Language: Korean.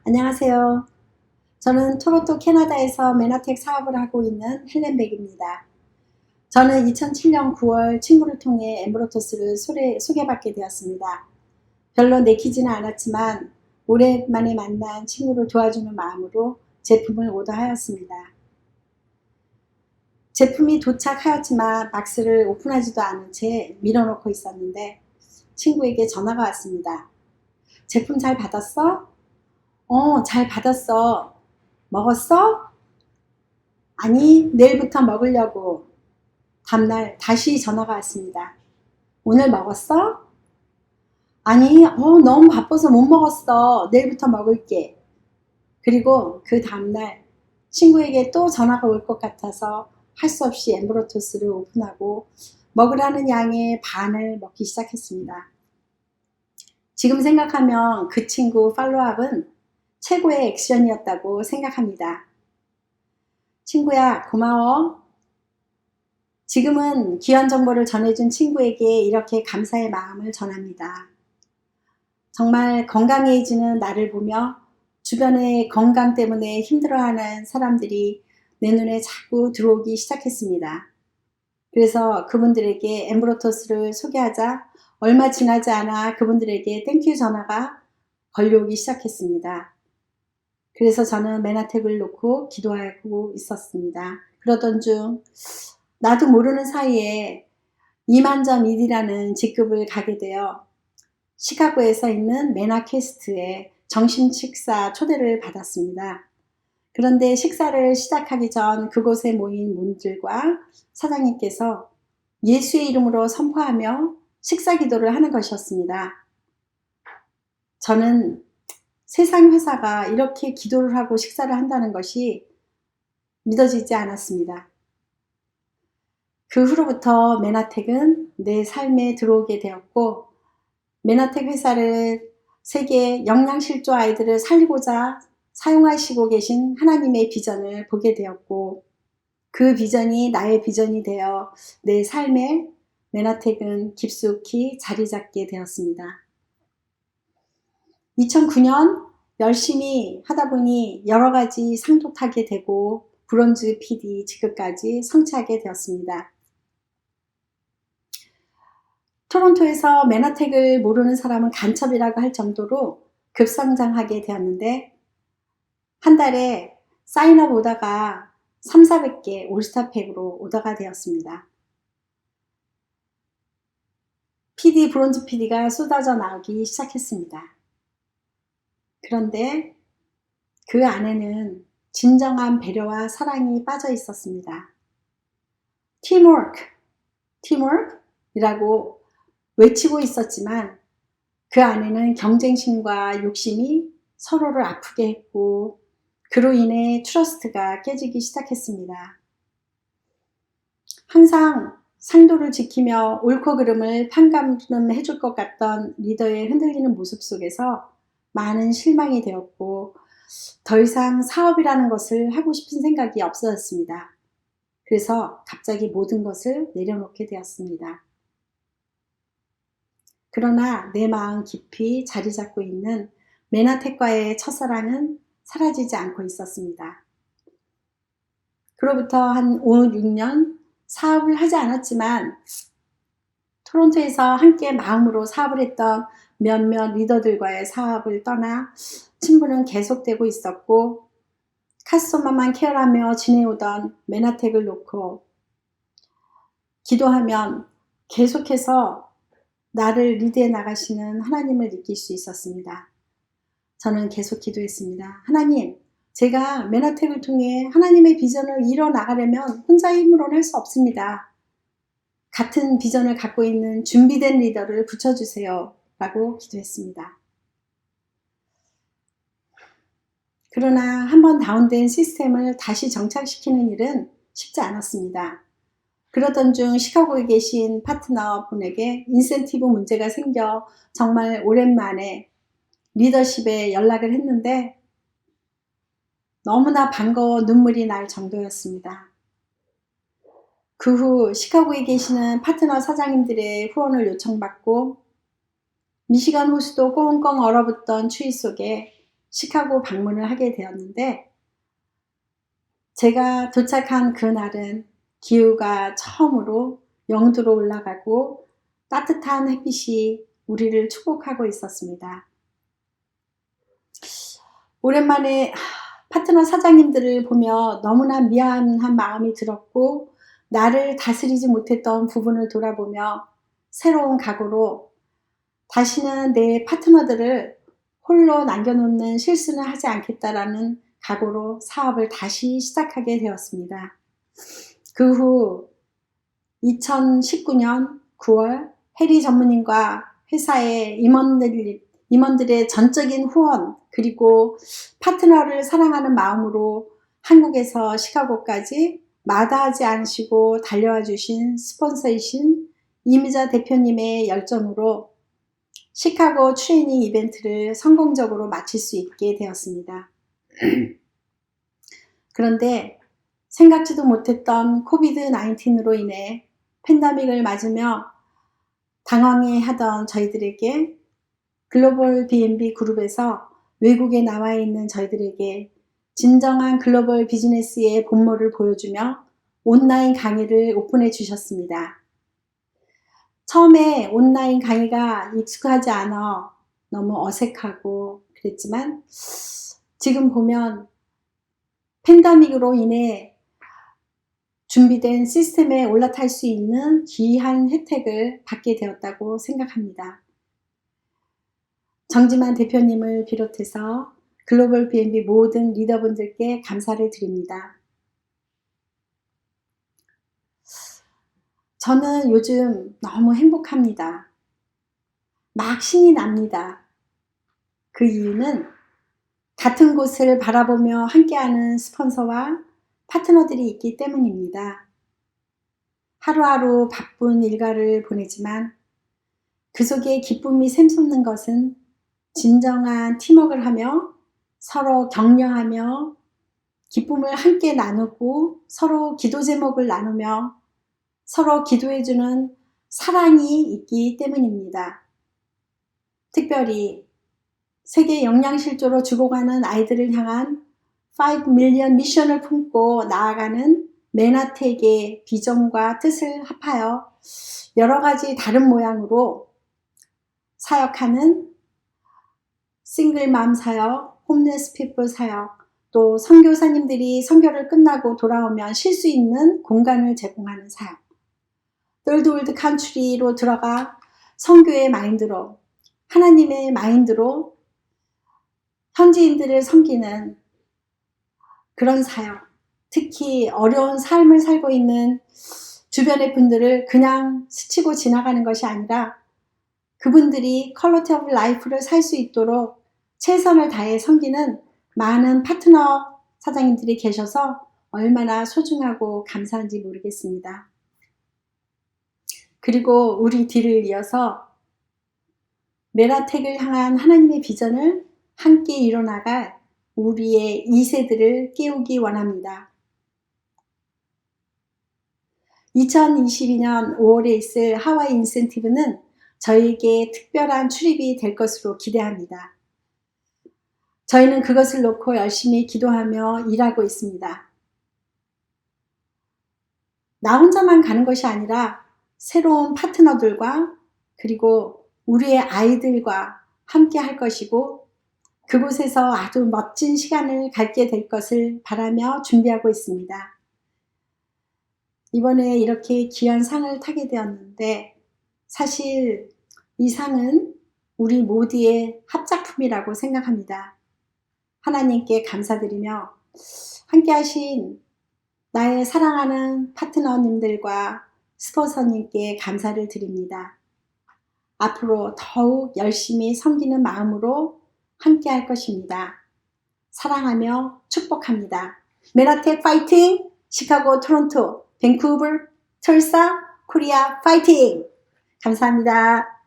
안녕하세요. 저는 토론토 캐나다에서 메나텍 사업을 하고 있는 헬렌 백입니다. 저는 2007년 9월 친구를 통해 엠브로토스를 소개받게 되었습니다. 별로 내키지는 않았지만 오랜만에 만난 친구를 도와주는 마음으로 제품을 오더하였습니다. 제품이 도착하였지만 박스를 오픈하지도 않은 채 밀어놓고 있었는데 친구에게 전화가 왔습니다. 제품 잘 받았어? 잘 받았어. 먹었어? 아니, 내일부터 먹으려고. 다음날 다시 전화가 왔습니다. 오늘 먹었어? 아니, 너무 바빠서 못 먹었어. 내일부터 먹을게. 그리고 그 다음날 친구에게 또 전화가 올 것 같아서 할 수 없이 엠브로토스를 오픈하고 먹으라는 양의 반을 먹기 시작했습니다. 지금 생각하면 그 친구 팔로우업은 최고의 액션이었다고 생각합니다. 친구야, 고마워. 지금은 귀한 정보를 전해준 친구에게 이렇게 감사의 마음을 전합니다. 정말 건강해지는 나를 보며 주변의 건강 때문에 힘들어하는 사람들이 내 눈에 자꾸 들어오기 시작했습니다. 그래서 그분들에게 엠브로토스를 소개하자 얼마 지나지 않아 그분들에게 땡큐 전화가 걸려오기 시작했습니다. 그래서 저는 메나텍을 놓고 기도하고 있었습니다. 그러던 중 나도 모르는 사이에 2만점 1이라는 직급을 가게 되어 시카고에서 있는 메나퀘스트에 점심 식사 초대를 받았습니다. 그런데 식사를 시작하기 전 그곳에 모인 분들과 사장님께서 예수의 이름으로 선포하며 식사 기도를 하는 것이었습니다. 저는 세상 회사가 이렇게 기도를 하고 식사를 한다는 것이 믿어지지 않았습니다. 그 후로부터 메나텍은 내 삶에 들어오게 되었고 메나텍 회사를 세계 영양실조 아이들을 살리고자 사용하시고 계신 하나님의 비전을 보게 되었고 그 비전이 나의 비전이 되어 내 삶에 메나텍은 깊숙이 자리 잡게 되었습니다. 2009년 열심히 하다 보니 여러 가지 상도 타게 되고 브론즈 PD 직급까지 성취하게 되었습니다. 토론토에서 메나텍을 모르는 사람은 간첩이라고 할 정도로 급성장하게 되었는데 한 달에 사인업 오더가 3,400개 올스타팩으로 오더가 되었습니다. PD, 브론즈 PD가 쏟아져 나오기 시작했습니다. 그런데 그 안에는 진정한 배려와 사랑이 빠져 있었습니다. 팀워크이라고 외치고 있었지만 그 안에는 경쟁심과 욕심이 서로를 아프게 했고 그로 인해 트러스트가 깨지기 시작했습니다. 항상 상도를 지키며 옳고 그름을 판가름해 줄 것 같던 리더의 흔들리는 모습 속에서 많은 실망이 되었고 더 이상 사업이라는 것을 하고 싶은 생각이 없어졌습니다. 그래서 갑자기 모든 것을 내려놓게 되었습니다. 그러나 내 마음 깊이 자리 잡고 있는 메나텍과의 첫사랑은 사라지지 않고 있었습니다. 그로부터 한 5, 6년 사업을 하지 않았지만 토론토에서 함께 마음으로 사업을 했던 몇몇 리더들과의 사업을 떠나 친분은 계속되고 있었고 카스토마만 케어하며 지내오던 메나텍을 놓고 기도하면 계속해서 나를 리드해 나가시는 하나님을 느낄 수 있었습니다. 저는 계속 기도했습니다. 하나님, 제가 메나텍을 통해 하나님의 비전을 이뤄나가려면 혼자 힘으로는 할 수 없습니다. 같은 비전을 갖고 있는 준비된 리더를 붙여주세요. 라고 기도했습니다. 그러나 한번 다운된 시스템을 다시 정착시키는 일은 쉽지 않았습니다. 그러던 중 시카고에 계신 파트너 분에게 인센티브 문제가 생겨 정말 오랜만에 리더십에 연락을 했는데 너무나 반가워 눈물이 날 정도였습니다. 그 후 시카고에 계시는 파트너 사장님들의 후원을 요청받고 미시간 호수도 꽁꽁 얼어붙던 추위 속에 시카고 방문을 하게 되었는데, 제가 도착한 그날은 기후가 처음으로 0도로 올라가고 따뜻한 햇빛이 우리를 축복하고 있었습니다. 오랜만에 파트너 사장님들을 보며 너무나 미안한 마음이 들었고, 나를 다스리지 못했던 부분을 돌아보며 새로운 각오로 다시는 내 파트너들을 홀로 남겨놓는 실수는 하지 않겠다라는 각오로 사업을 다시 시작하게 되었습니다. 그 후 2019년 9월 해리 전무님과 회사의 임원들의 전적인 후원, 그리고 파트너를 사랑하는 마음으로 한국에서 시카고까지 마다하지 않으시고 달려와 주신 스폰서이신 이미자 대표님의 열정으로 시카고 트레이닝 이벤트를 성공적으로 마칠 수 있게 되었습니다. 그런데 생각지도 못했던 코비드-19로 인해 팬데믹을 맞으며 당황해하던 저희들에게 글로벌 B&B 그룹에서 외국에 나와 있는 저희들에게 진정한 글로벌 비즈니스의 본모를 보여주며 온라인 강의를 오픈해 주셨습니다. 처음에 온라인 강의가 익숙하지 않아 너무 어색하고 그랬지만, 지금 보면 팬데믹으로 인해 준비된 시스템에 올라탈 수 있는 귀한 혜택을 받게 되었다고 생각합니다. 정지만 대표님을 비롯해서 글로벌 B&B 모든 리더분들께 감사를 드립니다. 저는 요즘 너무 행복합니다. 막 신이 납니다. 그 이유는 같은 곳을 바라보며 함께하는 스폰서와 파트너들이 있기 때문입니다. 하루하루 바쁜 일과를 보내지만 그 속에 기쁨이 샘솟는 것은 진정한 팀워크를 하며 서로 격려하며 기쁨을 함께 나누고 서로 기도 제목을 나누며 서로 기도해주는 사랑이 있기 때문입니다. 특별히 세계 영양실조로 죽어가는 아이들을 향한 5 밀리언 미션을 품고 나아가는 메나텍의 비전과 뜻을 합하여 여러 가지 다른 모양으로 사역하는 싱글맘 사역, 홈레스 피플 사역, 또 선교사님들이 선교를 끝나고 돌아오면 쉴 수 있는 공간을 제공하는 사역, 덜드월드 칸츄리로 들어가 선교의 마인드로, 하나님의 마인드로 현지인들을 섬기는 그런 사역, 특히 어려운 삶을 살고 있는 주변의 분들을 그냥 스치고 지나가는 것이 아니라 그분들이 퀄리티 오브 라이프를 살 수 있도록 최선을 다해 섬기는 많은 파트너 사장님들이 계셔서 얼마나 소중하고 감사한지 모르겠습니다. 그리고 우리 뒤를 이어서 메라텍을 향한 하나님의 비전을 함께 이뤄나갈 우리의 2세들을 깨우기 원합니다. 2022년 5월에 있을 하와이 인센티브는 저희에게 특별한 출입이 될 것으로 기대합니다. 저희는 그것을 놓고 열심히 기도하며 일하고 있습니다. 나 혼자만 가는 것이 아니라 새로운 파트너들과 그리고 우리의 아이들과 함께 할 것이고, 그곳에서 아주 멋진 시간을 갖게 될 것을 바라며 준비하고 있습니다. 이번에 이렇게 귀한 상을 타게 되었는데, 사실 이 상은 우리 모두의 합작품이라고 생각합니다. 하나님께 감사드리며 함께 하신 나의 사랑하는 파트너님들과 스폰서님께 감사를 드립니다. 앞으로 더욱 열심히 섬기는 마음으로 함께 할 것입니다. 사랑하며 축복합니다. 메라텍 파이팅! 시카고, 토론토, 밴쿠버, 툴사, 코리아 파이팅! 감사합니다.